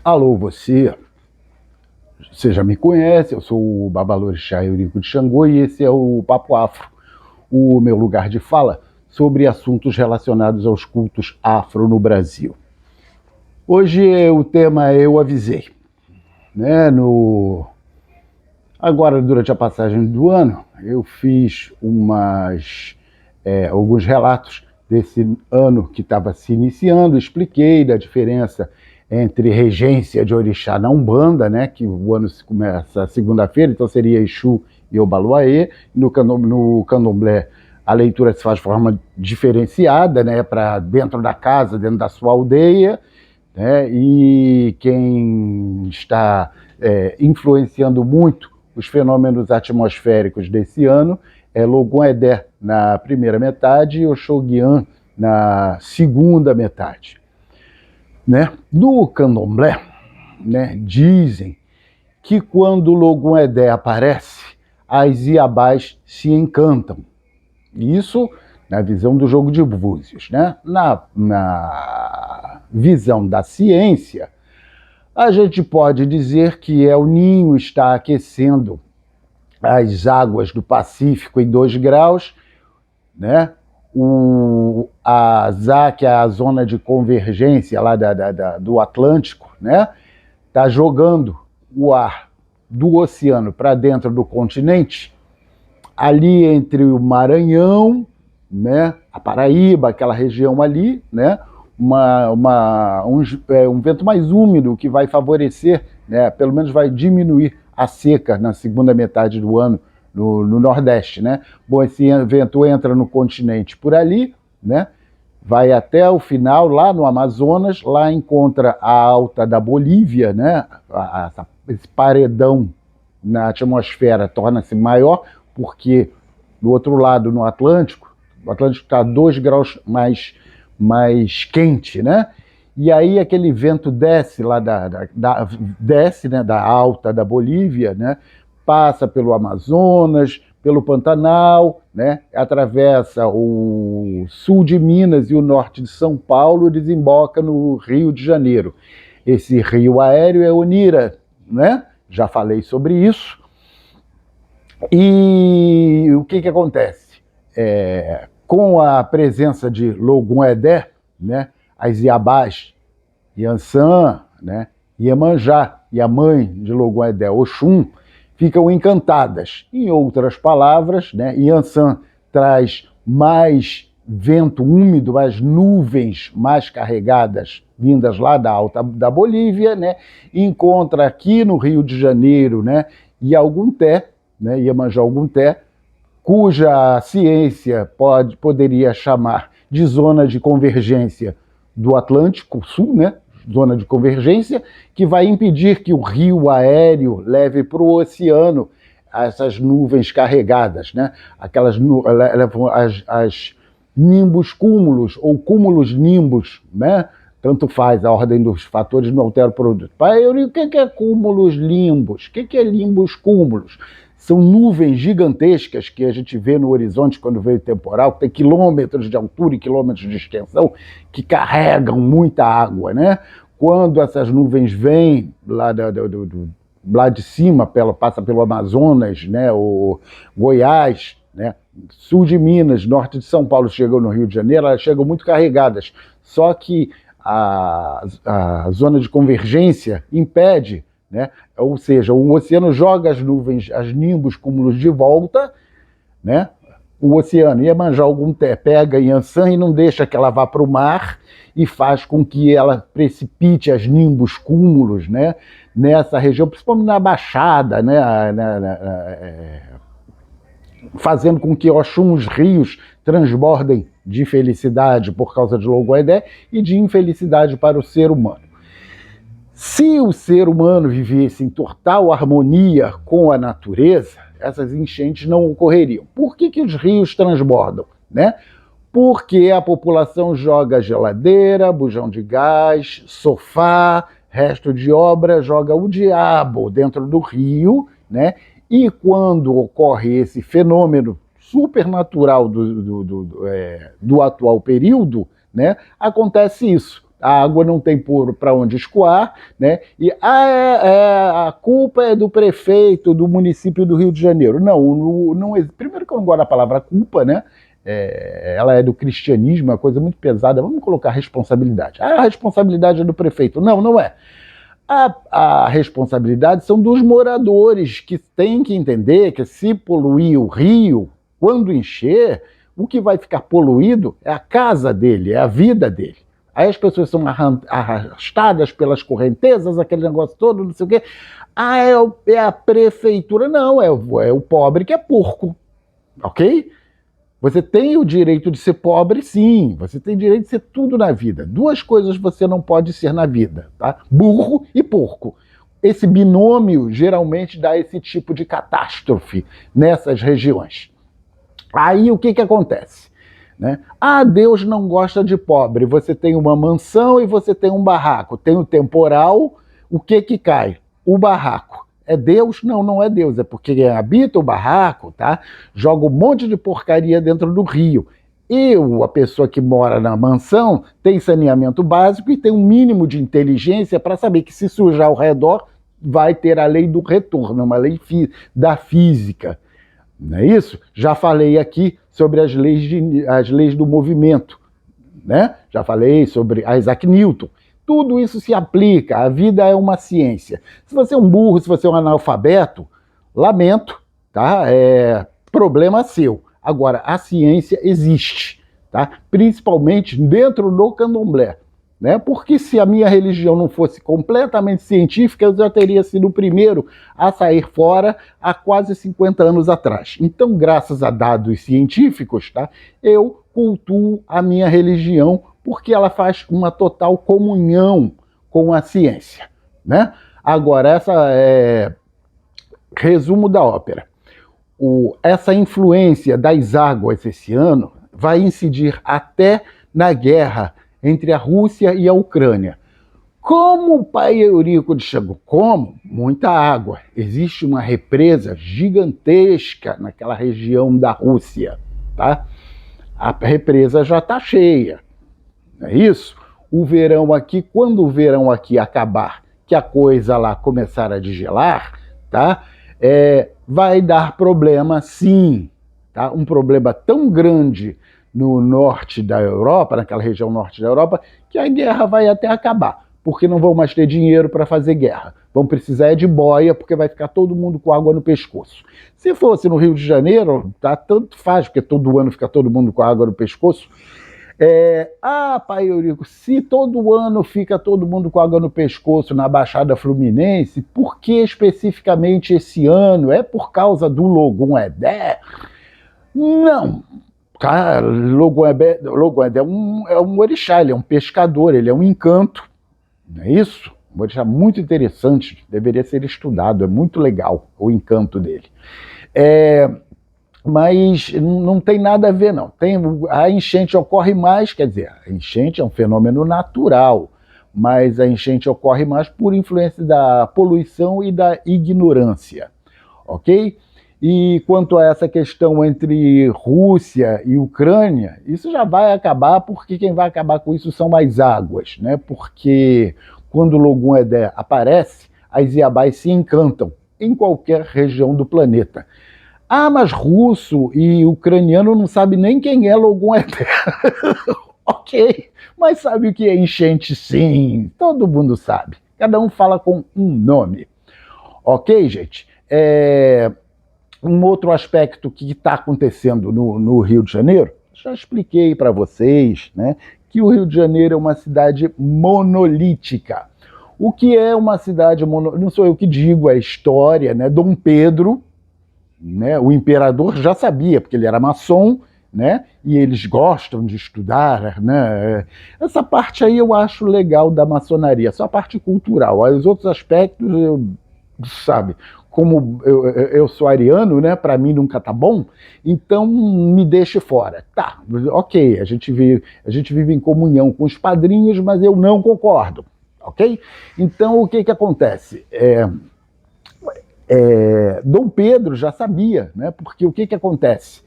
Alô, você já me conhece, eu sou o Babalorixá Eurico de Xangô e esse é o Papo Afro, o meu lugar de fala sobre assuntos relacionados aos cultos afro no Brasil. Hoje o tema eu avisei, né? Agora, durante a passagem do ano, eu fiz alguns relatos desse ano que estava se iniciando, expliquei da diferença entre regência de orixá na Umbanda, né, que o ano começa segunda-feira, então seria Exu e Obaluaê. No candomblé, a leitura se faz de forma diferenciada, né, para dentro da casa, dentro da sua aldeia, né, e quem está influenciando muito os fenômenos atmosféricos desse ano é Logon Edé na primeira metade e Oxoguian na segunda metade. Né? No candomblé, né, dizem que quando Logon Edé aparece, as iabás se encantam. Isso na visão do jogo de búzios. Né? Na visão da ciência, a gente pode dizer que El Ninho está aquecendo as águas do Pacífico em 2 graus, né? A ZAC, a zona de convergência lá do Atlântico, né? Está jogando o ar do oceano para dentro do continente, ali entre o Maranhão, né? A Paraíba, aquela região ali, né? Um vento mais úmido que vai favorecer, né, pelo menos vai diminuir a seca na segunda metade do ano no Nordeste. Né? Bom, esse vento entra no continente por ali, né, vai até o final, lá no Amazonas, lá encontra a alta da Bolívia, né, esse paredão na atmosfera torna-se maior, porque do outro lado, no Atlântico, o Atlântico está 2 graus mais quente, né? E aí aquele vento desce lá desce, né, da alta da Bolívia, né? Passa pelo Amazonas, pelo Pantanal, né? Atravessa o sul de Minas e o norte de São Paulo e desemboca no Rio de Janeiro. Esse rio aéreo é Onira, né? Já falei sobre isso. E o que acontece? Com a presença de Logon Edé, né, as iabás, Yansan, né, Iemanjá e a mãe de Logon Edé, Oxum, ficam encantadas. Em outras palavras, né, Yansan traz mais vento úmido, as nuvens mais carregadas vindas lá da alta da Bolívia, né, encontra aqui no Rio de Janeiro, né, Yagunté, né, Iemanjá Ogunté, cuja ciência poderia chamar de zona de convergência do Atlântico Sul, né? Zona de convergência, que vai impedir que o rio aéreo leve para o oceano essas nuvens carregadas, né? Levam as nimbus cúmulos ou cúmulos nimbus, né? Tanto faz, a ordem dos fatores não altera o produto. Pai, o que é cúmulos nimbus? O que é nimbus cúmulos? São nuvens gigantescas que a gente vê no horizonte quando vem o temporal, que tem quilômetros de altura e quilômetros de extensão, que carregam muita água, né? Quando essas nuvens vêm lá de cima, passa pelo Amazonas, né? O Goiás, né? Sul de Minas, norte de São Paulo, chegam no Rio de Janeiro, elas chegam muito carregadas. Só que a zona de convergência impede, né? Ou seja, o oceano joga as nuvens, as nimbus cúmulos de volta, né? O oceano Iemanjá Ogunté pega Yansan e não deixa que ela vá para o mar e faz com que ela precipite as nimbus cúmulos, né, nessa região, principalmente na Baixada, né, fazendo com que Oxum, os rios, transbordem de felicidade por causa de Logon Edé e de infelicidade para o ser humano. Se o ser humano vivesse em total harmonia com a natureza, essas enchentes não ocorreriam. Por que os rios transbordam? Né? Porque a população joga geladeira, bujão de gás, sofá, resto de obra, joga o diabo dentro do rio, né? E quando ocorre esse fenômeno supernatural do atual período, né, acontece isso. a água não tem para onde escoar, né? E a culpa é do prefeito do município do Rio de Janeiro. Não, primeiro que eu não gosto da palavra culpa, né? Ela é do cristianismo, é uma coisa muito pesada. Vamos colocar responsabilidade. A responsabilidade é do prefeito. Não, não é. A responsabilidade são dos moradores, que têm que entender que se poluir o rio, quando encher, o que vai ficar poluído é a casa dele, é a vida dele. Aí as pessoas são arrastadas pelas correntezas, aquele negócio todo, não sei o quê. É a prefeitura. Não, é o pobre que é porco, ok? Você tem o direito de ser pobre, sim. Você tem direito de ser tudo na vida. Duas coisas você não pode ser na vida, tá? Burro e porco. Esse binômio geralmente dá esse tipo de catástrofe nessas regiões. Aí o que acontece? Né? Deus não gosta de pobre. Você tem uma mansão e você tem um barraco. Tem o temporal, o que cai? O barraco. É Deus? Não, não é Deus. É porque quem habita o barraco, tá? Joga um monte de porcaria dentro do rio. A pessoa que mora na mansão, tem saneamento básico e tem um mínimo de inteligência para saber que se sujar ao redor, vai ter a lei do retorno, uma lei da física. Não é isso? Já falei aqui sobre as leis do movimento, né? Já falei sobre Isaac Newton. Tudo isso se aplica, a vida é uma ciência. Se você é um burro, se você é um analfabeto, lamento, tá? É problema seu. Agora, a ciência existe, tá? Principalmente dentro do candomblé. Né? Porque se a minha religião não fosse completamente científica, eu já teria sido o primeiro a sair fora há quase 50 anos atrás. Então, graças a dados científicos, tá, eu cultuo a minha religião porque ela faz uma total comunhão com a ciência. Né? Agora, resumo da ópera. Essa influência das águas esse ano vai incidir até na guerra entre a Rússia e a Ucrânia. Como o pai Eurico chegou? Como? Muita água. Existe uma represa gigantesca naquela região da Rússia. Tá? A represa já está cheia. Não é isso? O verão aqui, quando o verão aqui acabar, que a coisa lá começar a degelar, tá? Vai dar problema sim. Tá? Um problema tão grande no norte da Europa, naquela região norte da Europa, que a guerra vai até acabar, porque não vão mais ter dinheiro para fazer guerra. Vão precisar de boia, porque vai ficar todo mundo com água no pescoço. Se fosse no Rio de Janeiro, tá, tanto faz, porque todo ano fica todo mundo com água no pescoço. Pai Eurico, se todo ano fica todo mundo com água no pescoço na Baixada Fluminense, por que especificamente esse ano? É por causa do Logum Edé? Não. Cara, Logum Edé é um orixá, ele é um pescador, ele é um encanto, não é isso? Um orixá muito interessante, deveria ser estudado, é muito legal o encanto dele. Mas não tem nada a ver, não. A enchente ocorre mais, quer dizer, a enchente é um fenômeno natural, mas a enchente ocorre mais por influência da poluição e da ignorância, ok? E quanto a essa questão entre Rússia e Ucrânia, isso já vai acabar, porque quem vai acabar com isso são as águas, né? Porque quando o Logum Edé aparece, as Iabás se encantam em qualquer região do planeta. Mas russo e ucraniano não sabe nem quem é Logum Edé. Ok, mas sabe o que é enchente? Sim, todo mundo sabe. Cada um fala com um nome. Ok, gente? Um outro aspecto que está acontecendo no Rio de Janeiro, já expliquei para vocês, né, que o Rio de Janeiro é uma cidade monolítica. O que é uma cidade monolítica? Não sou eu que digo, é a história, né? Dom Pedro, né, o imperador já sabia, porque ele era maçom, né, e eles gostam de estudar, né? Essa parte aí eu acho legal da maçonaria, só a parte cultural. Os outros aspectos, sabe, como eu sou ariano, né, para mim nunca tá bom, então me deixe fora. Tá, ok, a gente vive em comunhão com os padrinhos, mas eu não concordo, ok? Então o que acontece? Dom Pedro já sabia, né? Porque o que acontece?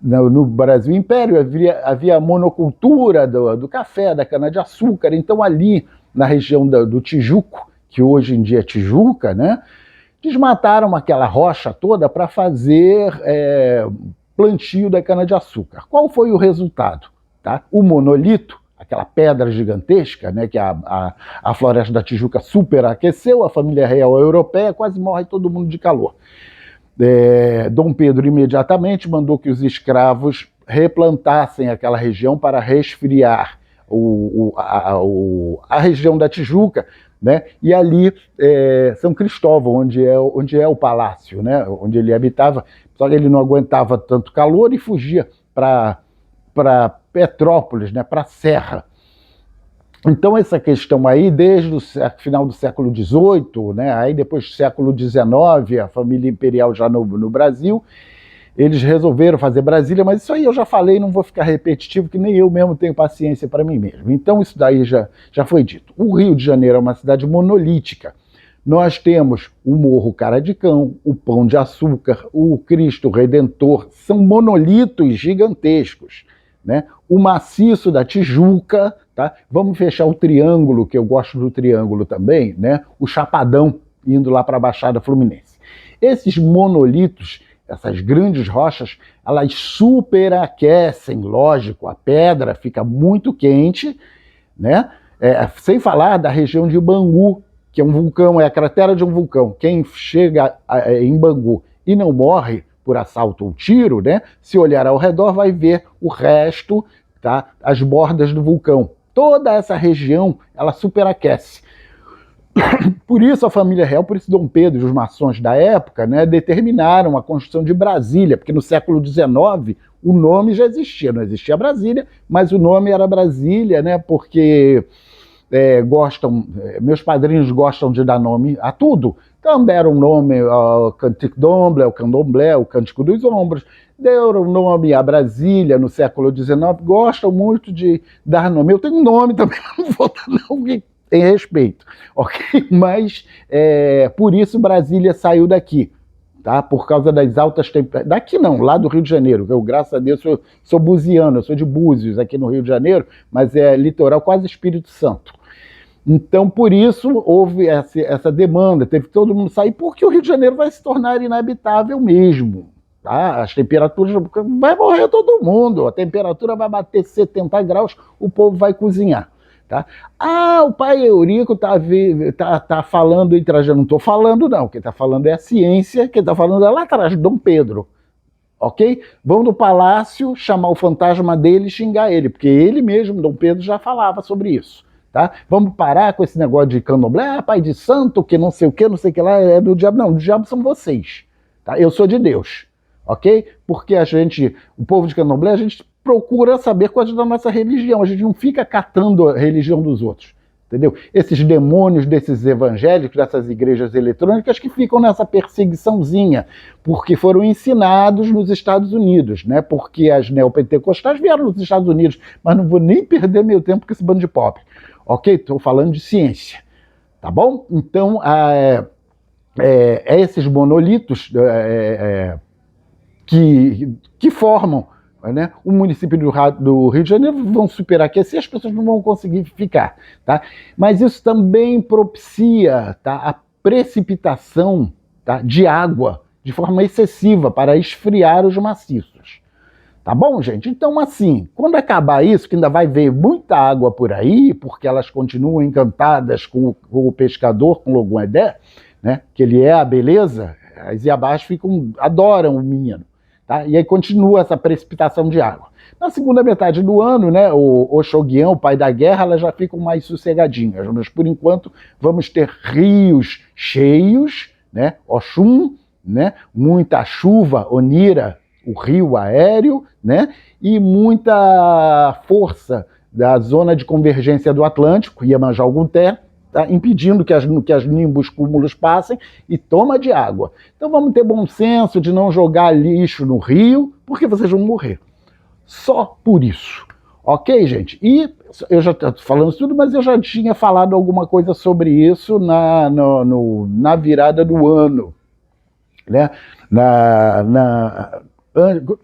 no Brasil Império havia monocultura do café, da cana-de-açúcar, então ali na região do Tijuco, que hoje em dia é Tijuca, né, desmataram aquela rocha toda para fazer plantio da cana-de-açúcar. Qual foi o resultado? Tá? O monolito, aquela pedra gigantesca, né, que a floresta da Tijuca superaqueceu, a família real europeia quase morre todo mundo de calor. Dom Pedro imediatamente mandou que os escravos replantassem aquela região para resfriar a região da Tijuca, né? E ali São Cristóvão, onde é o palácio, né? Onde ele habitava, só que ele não aguentava tanto calor e fugia para Petrópolis, né? Para a Serra. Então essa questão aí, desde o final do século XVIII, né, aí depois do século XIX, a família imperial já no Brasil, eles resolveram fazer Brasília, mas isso aí eu já falei, não vou ficar repetitivo, que nem eu mesmo tenho paciência para mim mesmo. Então isso daí já foi dito. O Rio de Janeiro é uma cidade monolítica. Nós temos o Morro Cara de Cão, o Pão de Açúcar, o Cristo Redentor, são monolitos gigantescos, né? O maciço da Tijuca, tá? Vamos fechar o triângulo, que eu gosto do triângulo também, né? O Chapadão, indo lá para a Baixada Fluminense. Esses monolitos, essas grandes rochas, elas superaquecem, lógico, a pedra fica muito quente, né? Sem falar da região de Bangu, que é um vulcão, é a cratera de um vulcão. Quem chega em Bangu e não morre por assalto ou tiro, né? Se olhar ao redor vai ver o resto, tá? As bordas do vulcão. Toda essa região, ela superaquece. Por isso a família real, por isso Dom Pedro e os maçons da época, né, determinaram a construção de Brasília, porque no século XIX o nome já existia, não existia Brasília, mas o nome era Brasília, né, porque meus padrinhos gostam de dar nome a tudo. Então deram nome ao Cantique d'Ombre, ao Candomblé, ao Cântico dos Ombros, deram nome a Brasília no século XIX, gostam muito de dar nome. Eu tenho um nome também, não vou dar não, que tem respeito, ok? Mas por isso Brasília saiu daqui, tá? Por causa das altas temperaturas. Daqui não, lá do Rio de Janeiro, eu, graças a Deus, sou buziano, eu sou de Búzios, aqui no Rio de Janeiro, mas é litoral quase Espírito Santo. Então, por isso, houve essa demanda, teve que todo mundo sair, porque o Rio de Janeiro vai se tornar inabitável mesmo. Tá? As temperaturas, vai morrer todo mundo, a temperatura vai bater 70 graus, o povo vai cozinhar. Tá? O pai Eurico tá falando em Trajano. Não estou falando, não. Quem está falando é a ciência, quem está falando é lá atrás, Dom Pedro. Ok? Vão no palácio, chamar o fantasma dele e xingar ele, porque ele mesmo, Dom Pedro, já falava sobre isso. Tá? Vamos parar com esse negócio de candomblé, pai de santo, que não sei o que lá, é do diabo. Não, do diabo são vocês. Tá? Eu sou de Deus. Ok? Porque o povo de candomblé, a gente procura saber coisas da nossa religião, a gente não fica catando a religião dos outros. Entendeu? Esses demônios desses evangélicos, dessas igrejas eletrônicas que ficam nessa perseguiçãozinha, porque foram ensinados nos Estados Unidos, né? Porque as neopentecostais vieram nos Estados Unidos, mas não vou nem perder meu tempo com esse bando de pobre. Ok? Estou falando de ciência. Tá bom? Então, esses monolitos que formam, né, o município do Rio de Janeiro vão superaquecer, as pessoas não vão conseguir ficar. Tá? Mas isso também propicia, tá, a precipitação, tá, de água de forma excessiva para esfriar os maciços. Tá bom, gente? Então, assim, quando acabar isso, que ainda vai ver muita água por aí, porque elas continuam encantadas com o pescador, com o Logum Edé, né, que ele é a beleza, as Iabás adoram o menino. Tá? E aí continua essa precipitação de água. Na segunda metade do ano, né, o Oxoguian, o pai da guerra, elas já ficam mais sossegadinhas, mas por enquanto vamos ter rios cheios, né, Oxum, né, muita chuva, Onira, o rio aéreo, né, e muita força da zona de convergência do Atlântico, Iemanjá Algunté, tá, impedindo que as nimbus cúmulos passem, e toma de água. Então vamos ter bom senso de não jogar lixo no rio, porque vocês vão morrer. Só por isso. Ok, gente? E eu já estou falando isso tudo, mas eu já tinha falado alguma coisa sobre isso na virada do ano. Né?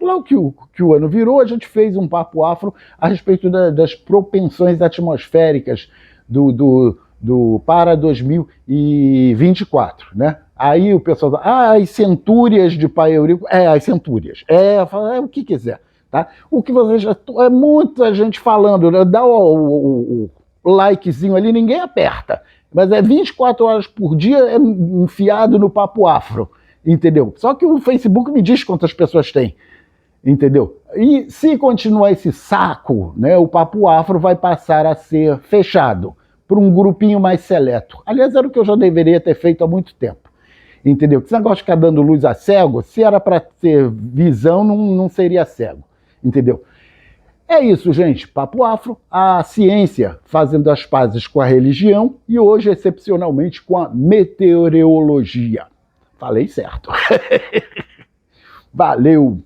Logo que o ano virou, a gente fez um papo afro a respeito das propensões atmosféricas para 2024, né? Aí o pessoal fala, as centúrias de Pai Eurico, as centúrias, fala, o que quiser, tá? O que você já, muita gente falando, né? Dá o likezinho ali, ninguém aperta, mas 24 horas por dia enfiado no papo afro, entendeu? Só que o Facebook me diz quantas pessoas tem, entendeu? E se continuar esse saco, né, o papo afro vai passar a ser fechado por um grupinho mais seleto. Aliás, era o que eu já deveria ter feito há muito tempo, entendeu? Esse negócio de ficar dando luz a cego, se era para ter visão, não seria cego, entendeu? É isso, gente. Papo Afro, a ciência fazendo as pazes com a religião e hoje, excepcionalmente, com a meteorologia. Falei certo. Valeu!